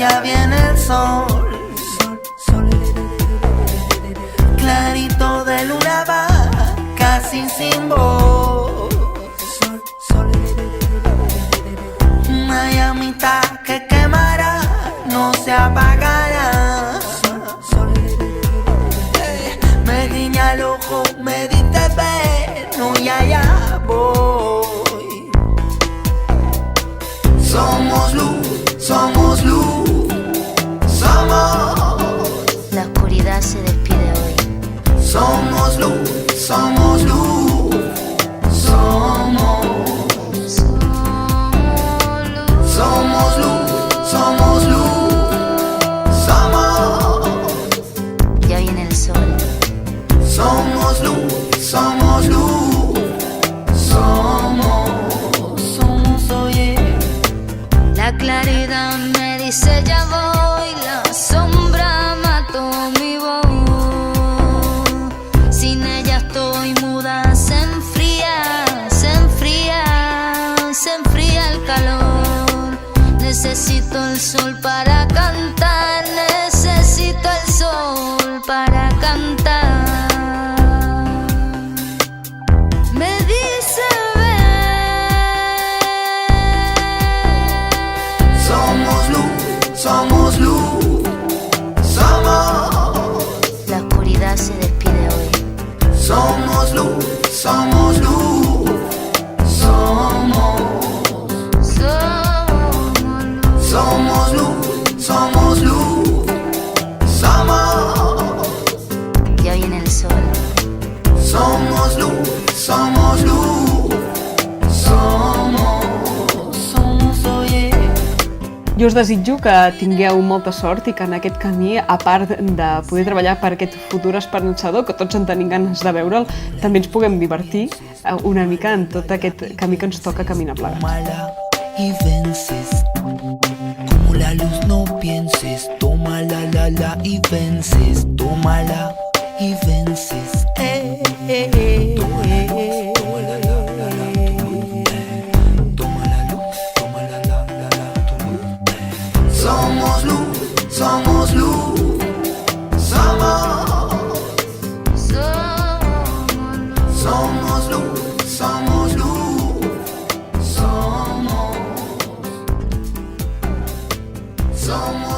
ya viene el sol. Clarito de luna va, casi sin voz. Una llamita que quemará, no se apagará. Me guiña el ojo, me dice ven, no, ya voy. Somos luz, somos luz, somos. La oscuridad se despide hoy. Somos luz, somos luz, somos. Somos luz, somos luz, somos. Ya viene el sol. Somos luz, somos luz, somos. Somos, oye. La claridad me dice ya voy, la sombra mató mi voz. Sin ella estoy muda, se enfría, se enfría, se enfría el calor. Necesito el sol para cantar, necesito el sol para cantar. Me dice Somos luz, somos luz, somos. la oscuridad se despide hoy. Somos luz, somos luz, somos. Somos luz, somos luz, somos. Ya viene el sol. Somos luz, somos luz, somos. Somos, oye. Jo us desitjo que tingueu molta sort i que en aquest camí, a part de poder treballar per aquest futur esperançador, que tots en tenim ganes de veure'l, també ens puguem divertir una mica en tot aquest camí que ens toca caminar plegats. Tómala y vences. Como la luz no pienses. Tómala y vences. Tómala y vences. Tómala la luz. Tómala la luz. Somos luz, somos luz, somos. Somos luz, somos luz, somos. Somos.